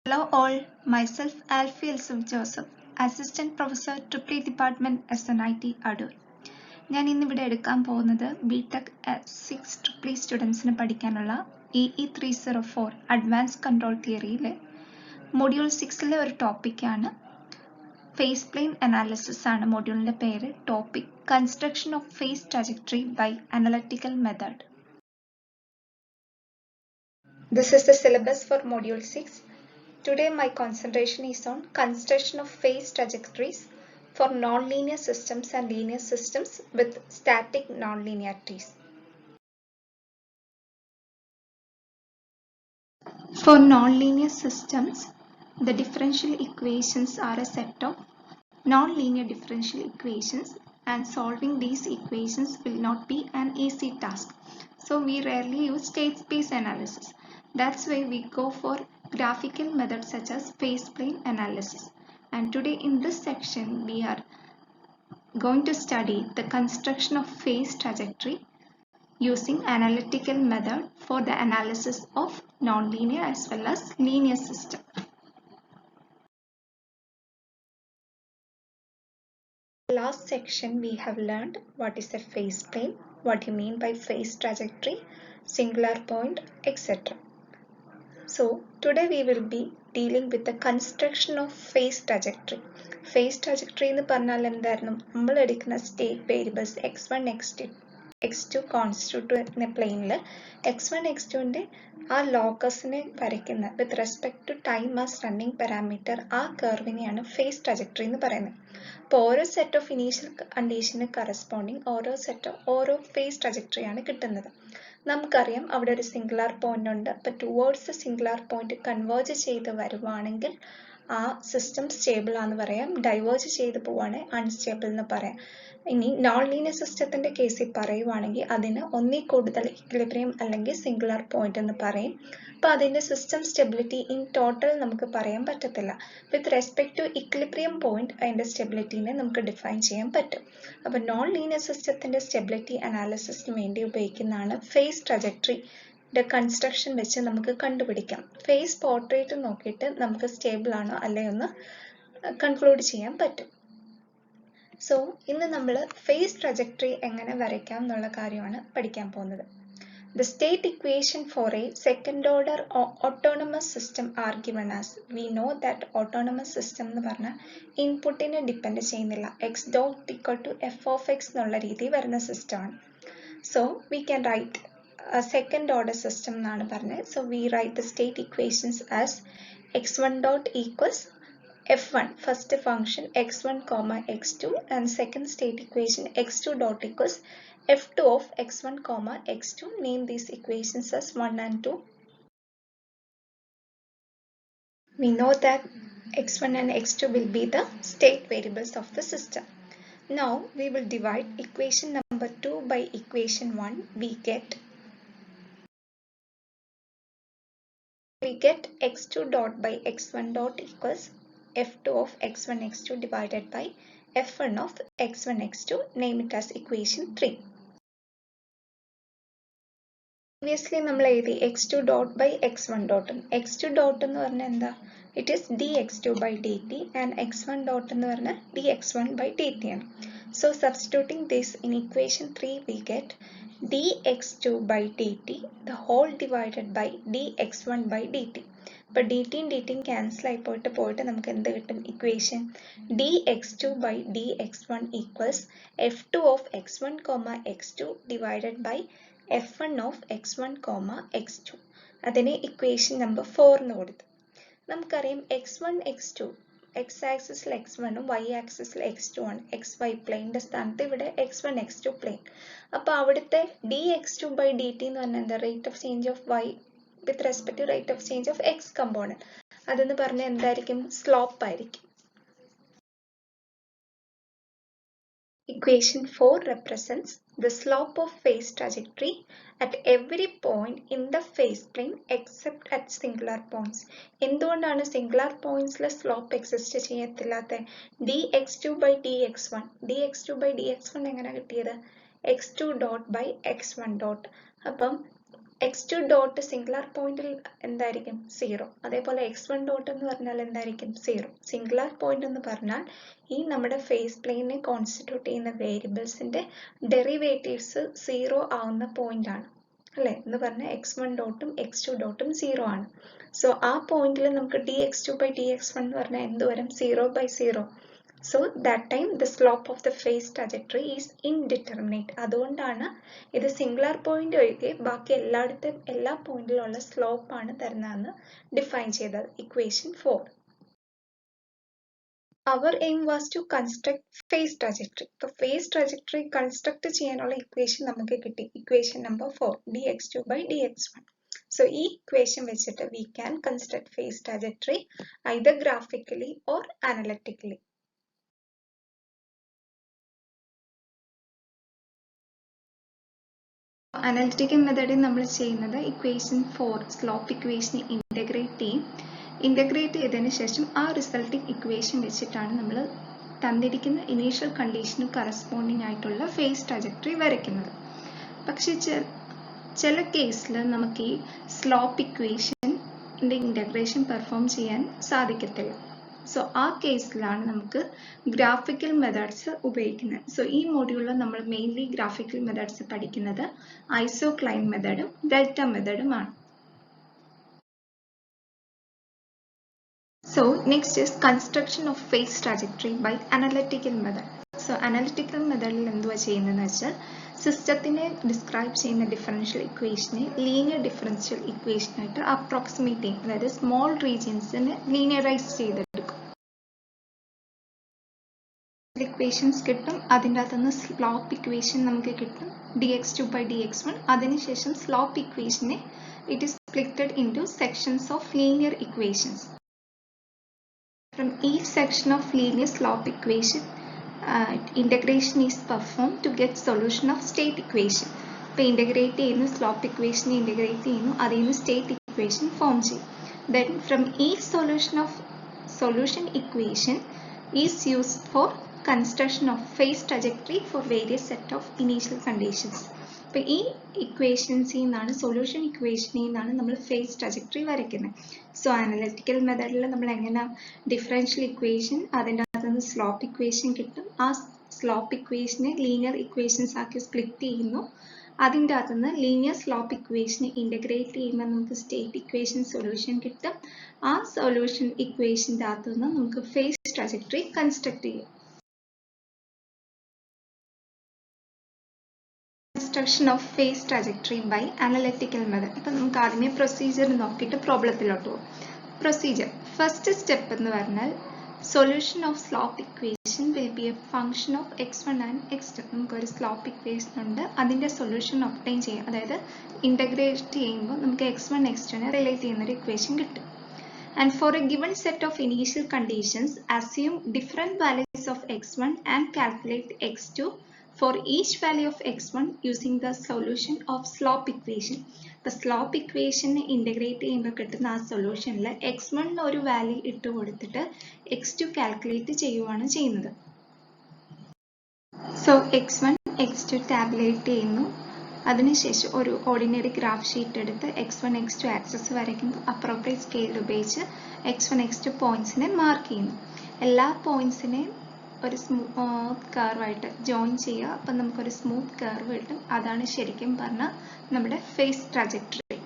Hello all, myself Alfie Joseph, Assistant Professor Triple Department SNIT Adur. ഞാൻ ഇന്നിവിടെ എടുക്കാൻ പോകുന്നത് ബിടെക് 6 ട്രിപ്പിൾ സ്റ്റുഡൻസിന് പഠിക്കാനുള്ള EE304 അഡ്വാൻസ് കൺട്രോൾ തിയറിയിലെ മൊഡ്യൂൾ 6ലെ ഒരു ടോപ്പിക്കാണ്. ഫേസ് പ്ലെയിൻ അനാലിസിസ് ആണ് മൊഡ്യൂളിന്റെ പേര്. Topic construction of phase trajectory by analytical method. This is the syllabus for module 6. Today my concentration is on construction of phase trajectories for nonlinear systems and linear systems with static nonlinearities. For nonlinear systems, the differential equations are a set of nonlinear differential equations, and solving these equations will not be an easy task. So we rarely use state space analysis. That's why we go for graphical methods such as phase plane analysis. And today in this section we are going to study the construction of phase trajectory using analytical method for the analysis of nonlinear as well as linear system. Last section we have learned what is a phase plane, what you mean by phase trajectory, singular point, etc. So today we will be dealing with the construction of phase trajectory. Phase trajectory എന്ന് പറഞ്ഞാൽ എന്തായിരുന്നു? നമ്മൾ എടുക്കുന്ന state variables x1 x2 constitute ചെയ്യുന്ന പ്ലെയിനിൽ x1 x2ന്റെ ആ ലോക്കസിനെ വരയ്ക്കുന്ന with respect to time as running parameter ആ കർവിനെയാണ് ഫേസ് ട്രജക്ടറി എന്ന് പറയുന്നത്. അപ്പോൾ ഓരോ സെറ്റ് ഓഫ് ഇനീഷ്യൽ കണ്ടീഷന് കറസ്പോണ്ടിങ് ഓരോ ഫേസ് ട്രജക്ടറിയാണ് കിട്ടുന്നത്. നമുക്കറിയാം അവിടെ ഒരു സിംഗുലാർ പോയിന്റ് ഉണ്ട്. അപ്പോൾ ടുവേർഡ്സ് സിംഗുലാർ പോയിന്റ് കൺവേർജ് ചെയ്ത് വരുവാണെങ്കിൽ ആ സിസ്റ്റം സ്റ്റേബിൾ ആണെന്ന് പറയാം. ഡൈവേർജ് ചെയ്ത് പോവുകയാണെങ്കിൽ അൺസ്റ്റേബിൾ എന്ന് പറയാം. ഇനി നോൺ ലീനിയർ സിസ്റ്റത്തിന്റെ കേസിൽ പറയുവാണെങ്കിൽ അതിന് ഒന്നിൽ കൂടുതൽ ഇക്വിലിബ്രിയം അല്ലെങ്കിൽ സിംഗുലാർ പോയിന്റ് എന്ന് പറയും. അപ്പോൾ അതിന്റെ സിസ്റ്റം സ്റ്റെബിലിറ്റി ഇൻ ടോട്ടൽ നമുക്ക് പറയാൻ പറ്റത്തില്ല. With respect to equilibrium point അതിന്റെ സ്റ്റെബിലിറ്റിനെ നമുക്ക് ഡിഫൈൻ ചെയ്യാൻ പറ്റും. അപ്പോൾ നോൺ ലീനിയർ സിസ്റ്റത്തിന്റെ സ്റ്റെബിലിറ്റി അനാലിസിസിന് വേണ്ടി ഉപയോഗിക്കുന്നതാണ് ഫേസ് ട്രജക്ടറി കൺസ്ട്രക്ഷൻ വെച്ച് നമുക്ക് കണ്ടുപിടിക്കാം. ഫേസ് പോർട്രേറ്റ് നോക്കിയിട്ട് നമുക്ക് സ്റ്റേബിൾ ആണോ അല്ലയോ എന്ന് കൺക്ലൂഡ് ചെയ്യാൻ പറ്റും. സോ ഇന്ന് നമ്മൾ ഫേസ് ട്രജക്ടറി എങ്ങനെ വരയ്ക്കാം എന്നുള്ള കാര്യമാണ് പഠിക്കാൻ പോകുന്നത്. The state equation for a second order autonomous system are given as. We know that autonomous system എന്ന് പറഞ്ഞാൽ ഇൻപുട്ടിനെ ഡിപ്പെൻഡ് ചെയ്യുന്നില്ല. x dot equal to f of x എന്നുള്ള രീതി വരുന്ന സിസ്റ്റമാണ്. So we can write a second order system എന്നാണ് പറഞ്ഞത്. So we write the state equations as x1 dot equals f1 first function x1 comma x2 and second state equation x2 dot equals f2 of x1 comma x2. Name these equations as 1 and 2. We know that x1 and x2 will be the state variables of the system. Now we will divide equation number 2 by equation 1. We get x2 dot by x1 dot equals f2 of x1 x2 divided by f1 of x1 x2. Name it as equation 3. Previously നമ്മൾ എഴുതി x2 dot by x1 dot. x2 dot എന്ന് പറഞ്ഞാൽ എന്താ? It is dx2 by dt and x1 dot എന്ന് പറഞ്ഞാൽ dx1 by dt ആണ്. So substituting this in equation 3 we get dx2 by dt the whole divided by dx1 by dt. അപ്പോൾ ഡിറ്റിയും ഡിറ്റിയും cancel ആയി പോയിട്ട് നമുക്ക് എന്ത് കിട്ടും? Equation dx2 by dx1 equals f2 of x1 comma x2 divided by f1 of x1 comma x2. അതിനെ equation number 4 എന്ന് കൊടുത്തു. നമുക്കറിയാം x1 x2 x ആക്സിസിൽ x1 ഉം y ആക്സിസിൽ x2 ആണ്. xy പ്ലെയിൻ്റെ സ്ഥാനത്ത് ഇവിടെ x1 x2 പ്ലെയിൻ. അപ്പോൾ അവിടുത്തെ dx2 by dt എന്ന് പറഞ്ഞാൽ എന്താ? Rate of change of y with respect to rate of change of x component. അതെന്ന് പറഞ്ഞാൽ എന്തായിരിക്കും? സ്ലോപ്പ് ആയിരിക്കും. Equation 4 represents the slope of phase trajectory at every point in the phase plane except at singular points. എന്തുകൊണ്ടാണ് singular പോയിന്റ്സിലെ slope exist ചെയ്യത്തില്ലാത്ത? dx2 by dx1 dx2 by dx1 എങ്ങനെ കിട്ടിയത്? x2 dot by x1 dot. അപ്പം x2 dot singular പോയിന്റിൽ എന്തായിരിക്കും 0. അതേപോലെ x1 dot എന്ന് പറഞ്ഞാൽ എന്തായിരിക്കും 0. സിംഗുലാർ പോയിന്റ് എന്ന് പറഞ്ഞാൽ ഈ നമ്മുടെ ഫേസ് പ്ലെയിനെ കോൺസ്റ്റിറ്റ്യൂട്ട് ചെയ്യുന്ന വേരിയബിൾസിന്റെ ഡെറിവേറ്റീവ്സ് 0 ആവുന്ന പോയിന്റ് ആണ് അല്ലേ എന്ന് പറഞ്ഞാൽ x1 ഡോട്ടും x2 ഡോട്ടും 0 ആണ്. സോ ആ പോയിന്റിൽ നമുക്ക് dx2/dx1 എന്ന് പറഞ്ഞാൽ എന്ത് വരും 0/0. So that time the slope of the phase trajectory is indeterminate. അതുകൊണ്ടാണ് ഇത് സിംഗുലാർ പോയിന്റ് ഒഴികെ ബാക്കി എല്ലാ പോയിന്റിലുള്ള സ്ലോപ്പ് ആണ് തരുന്നതെന്ന് ഡിഫൈൻ ചെയ്തത് equation 4. Our aim was to construct phase trajectory. So phase trajectory construct ചെയ്യാനുള്ള ഇക്വേഷൻ നമുക്ക് കിട്ടി. Equation number 4 dx2/dx1. So ഈ ഇക്വേഷൻ വെച്ചിട്ട് we can construct phase trajectory either graphically or analytically. Analytical മെത്തേഡിൽ നമ്മൾ ചെയ്യുന്നത് ഇക്വേഷൻ 4 സ്ലോപ്പ് ഇക്വേഷൻ ഇൻ്റഗ്രേറ്റ് ചെയ്തതിന് ശേഷം ആ റിസൾട്ടിംഗ് ഇക്വേഷൻ വെച്ചിട്ടാണ് നമ്മൾ തന്നിരിക്കുന്ന ഇനീഷ്യൽ കണ്ടീഷന് കറസ്പോണ്ടിങ് ആയിട്ടുള്ള ഫേസ് ട്രജക്ടറി വരയ്ക്കുന്നത്. പക്ഷേ ചില കേസിൽ നമുക്ക് ഈ സ്ലോപ്പ് ഇക്വേഷൻ്റെ ഇൻ്റഗ്രേഷൻ പെർഫോം ചെയ്യാൻ സാധിക്കത്തില്ല. സോ ആ കേസിലാണ് നമുക്ക് ഗ്രാഫിക്കൽ മെത്തേഡ്സ് ഉപയോഗിക്കുന്നത്. സോ ഈ മോഡ്യൂളിൽ നമ്മൾ മെയിൻലി ഗ്രാഫിക്കൽ മെത്തേഡ്സ് പഠിക്കുന്നത് ഐസോക്ലൈൻ മെത്തേഡും ഡെൽറ്റ മെത്തേഡുമാണ്. So next is construction of phase trajectory by analytical method. So analytical മെത്തേഡിൽ എന്തുവാ ചെയ്യുന്നതെന്ന് വെച്ചാൽ സിസ്റ്റത്തിനെ ഡിസ്ക്രൈബ് ചെയ്യുന്ന ഡിഫറൻഷ്യൽ ഇക്വേഷനെ ലീനിയർ ഡിഫറൻഷ്യൽ ഇക്വേഷനായിട്ട് അപ്രോക്സിമേറ്റ് ചെയ്യും. അതായത് സ്മോൾ റീജിയൻസിനെ ലീനിയറൈസ് ചെയ്തെടുക്കും. ഇക്വേഷൻസ് കിട്ടും. അതിൻ്റെ അകത്തുനിന്ന് സ്ലോപ്പ് ഇക്വേഷൻ നമുക്ക് കിട്ടും dx2/dx1. അതിനുശേഷം സ്ലോപ്പ് ഇക്വേഷനെ it is splitted into sections of linear equations. From each section of linear slope equation integration is performed to get solution of state equation. ഇപ്പോൾ ഇൻ്റഗ്രേറ്റ് ചെയ്യുന്നു, സ്ലോപ്പ് ഇക്വേഷനെ ഇൻ്റഗ്രേറ്റ് ചെയ്യുന്നു, അതിൽ നിന്ന് state equation form ചെയ്യും. Then from each solution equation is used for construction of phase trajectory for various set of initial conditions. അപ്പോൾ ഈ ഇക്വേഷൻസിൽ നിന്നാണ് solution ഇക്വേഷനിൽ നിന്നാണ് നമ്മൾ ഫേസ് ട്രജക്ടറി വരയ്ക്കുന്നത്. സോ അനലിറ്റിക്കൽ മെത്തേഡിൽ നമ്മൾ എങ്ങനെ ഡിഫറൻഷ്യൽ ഇക്വേഷൻ അതിൻ്റെ അകത്തുനിന്ന് സ്ലോപ്പ് ഇക്വേഷൻ കിട്ടും. ആ സ്ലോപ്പ് ഇക്വേഷനെ ലീനിയർ ഇക്വേഷൻസ് ആക്കി സ്പ്ലിറ്റ് ചെയ്യുന്നു. അതിൻ്റെ അകത്തുനിന്ന് ലീനിയർ സ്ലോപ്പ് ഇക്വേഷനെ ഇൻ്റഗ്രേറ്റ് ചെയ്യുമ്പോൾ നമുക്ക് സ്റ്റേറ്റ് ഇക്വേഷൻ സൊല്യൂഷൻ കിട്ടും. ആ സൊല്യൂഷൻ ഇക്വേഷൻ്റെ അകത്തുനിന്ന് നമുക്ക് ഫേസ് ട്രജക്ടറി കൺസ്ട്രക്ട് ചെയ്യും. Construction of phase trajectory by analytical method. അപ്പോൾ നമുക്ക് ആദ്യമേ പ്രൊസീജിയർ നോക്കിയിട്ട് പ്രോബ്ലത്തിലോട്ട് പോകും. പ്രൊസീജിയർ ഫസ്റ്റ് സ്റ്റെപ്പ് എന്ന് പറഞ്ഞാൽ solution of slope equation will be A function of x1 and x2. നമുക്കൊരു സ്ലോപ്പ് ഇക്വേഷൻ ഉണ്ട്, അതിൻ്റെ സൊല്യൂഷൻ ഒബ്റ്റെയിൻ ചെയ്യാം. അതായത് ഇൻ്റഗ്രേറ്റ് ചെയ്യുമ്പോൾ നമുക്ക് x1 x2നെ റിലേറ്റ് ചെയ്യുന്നൊരു ഇക്വേഷൻ കിട്ടും. And for a given set of initial conditions, assume different values of x1 and calculate x2 for each value of x1 using the solution of slope equation. The slope equation integrate ചെയ്യുമ്പോൾ കിട്ടുന്ന ആ സൊല്യൂഷനിൽ x1 ഒരു value ഇട്ട് കൊടുത്തിട്ട് x2 calculate ചെയ്യുവാണ് ചെയ്യുന്നത്. So x1 x2 tabulate ചെയ്യുന്നു. അതിനുശേഷം ഒരു ഓർഡിനറി ഗ്രാഫ് ഷീറ്റ് എടുത്ത് x1 x2 ആക്സസ് വരയ്ക്കുമ്പോൾ അപ്രോപ്രിയേറ്റ് സ്കെയിൽ ഉപയോഗിച്ച് x1 x2 പോയിന്റ്സിനെ മാർക്ക് ചെയ്യുന്നു. എല്ലാ പോയിന്റ്സിനെയും ഒരു സ്മൂത്ത് കർവായിട്ട് ജോയിൻ ചെയ്യുക. അപ്പം നമുക്കൊരു സ്മൂത്ത് കർവ് കിട്ടും. അതാണ് ശരിക്കും പറഞ്ഞാൽ നമ്മുടെ ഫേസ് ട്രജക്ടറി.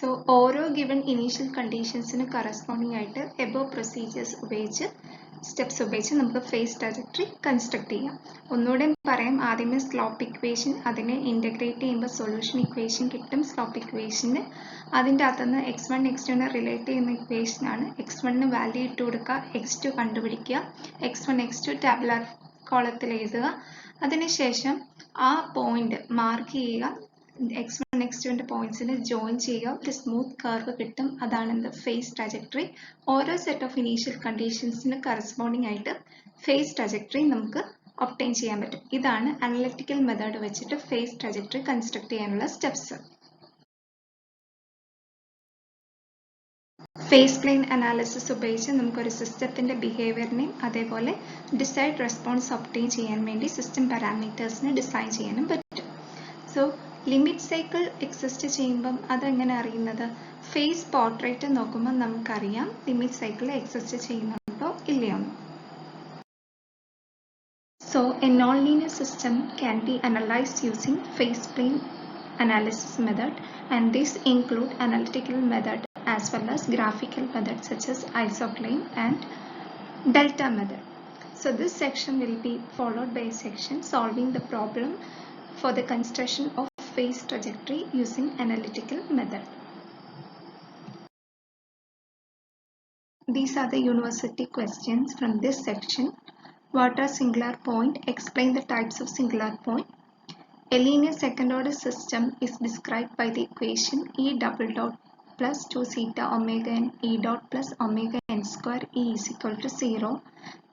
സോ ഓരോ ഗിവൺ ഇനീഷ്യൽ കണ്ടീഷൻസിന് കറസ്പോണ്ടിങ് ആയിട്ട് എബോ പ്രൊസീജിയേഴ്സ് ഉപയോഗിച്ച് സ്റ്റെപ്സ് ഉപയോഗിച്ച് നമുക്ക് ഫേസ് ട്രജക്ടറി കൺസ്ട്രക്ട് ചെയ്യാം. ഒന്നുകൂടെ പറയാം, ആദ്യമേ സ്ലോപ്പ് ഇക്വേഷൻ, അതിനെ ഇൻ്റഗ്രേറ്റ് ചെയ്യുമ്പോൾ സൊല്യൂഷൻ ഇക്വേഷൻ കിട്ടും. സ്ലോപ്പ് ഇക്വേഷന് അതിൻ്റെ അകത്തുനിന്ന് x1 x2നെ റിലേറ്റ് ചെയ്യുന്ന ഇക്വേഷനാണ്. x1ന് വാല്യൂ ഇട്ട് കൊടുക്കുക, x2 കണ്ടുപിടിക്കുക, x1 x2 ടാബുലാർ കോളത്തിൽ എഴുതുക. അതിനുശേഷം ആ പോയിന്റ് മാർക്ക് ചെയ്യുക, x1 x2ന്റെ പോയിന്റ്സിനെ ജോയിൻ ചെയ്യുക, ഒരു സ്മൂത്ത് കർവ് കിട്ടും. അതാണ് ഫേസ് ട്രജക്ടറി. ഓരോ സെറ്റ് ഓഫ് ഇനീഷ്യൽ കണ്ടീഷൻസിന് കറസ്പോണ്ടിങ് ആയിട്ട് ഫേസ് ട്രജക്ടറി നമുക്ക് ഒബ്റ്റെയിൻ ചെയ്യാൻ പറ്റും. ഇതാണ് അനലിറ്റിക്കൽ മെത്തേഡ് വെച്ചിട്ട് ഫേസ് ട്രജക്ടറി കൺസ്ട്രക്ട് ചെയ്യാനുള്ള സ്റ്റെപ്സ്. ഫേസ് പ്ലെയിൻ അനാലിസിസ് ഉപയോഗിച്ച് നമുക്കൊരു സിസ്റ്റത്തിന്റെ ബിഹേവിയറിനെയും അതേപോലെ ഡിസൈഡ് റെസ്പോൺസ് ഒബ്റ്റെയിൻ ചെയ്യാൻ വേണ്ടി സിസ്റ്റം പാരാമീറ്റേഴ്സിനെ ഡിസൈൻ ചെയ്യാനും പറ്റും. സോ ലിമിറ്റ് സൈക്കിൾ എക്സിസ്റ്റ് ചെയ്യുമ്പം അതെങ്ങനെ അറിയുന്നത്? ഫേസ് പോർട്രേറ്റ് നോക്കുമ്പോൾ നമുക്കറിയാം ലിമിറ്റ് സൈക്കിൾ എക്സിസ്റ്റ് ചെയ്യുന്നുണ്ടോ ഇല്ലയോ. So a nonlinear system can be analyzed using phase plane analysis method, and this include analytical method as well as graphical methods such as isocline and delta method. So this section will be followed by a section solving the problem for the construction of phase trajectory using analytical method. These are the university questions from this section. What are singular point? Explain the types of singular point. A linear second order system is described by the equation E double dot plus 2 zeta omega n E dot plus omega n square E is equal to 0,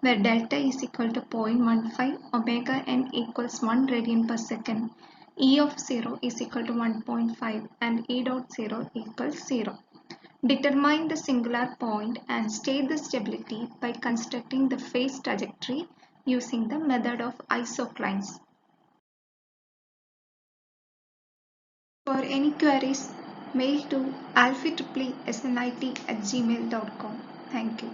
where delta is equal to 0.15, omega n equals 1 radian per second, E of 0 is equal to 1.5 and E dot 0 equals 0. Determine the singular point and state the stability by constructing the phase trajectory using the method of isoclines. For any queries, mail to alpha@gmail.com. Thank you.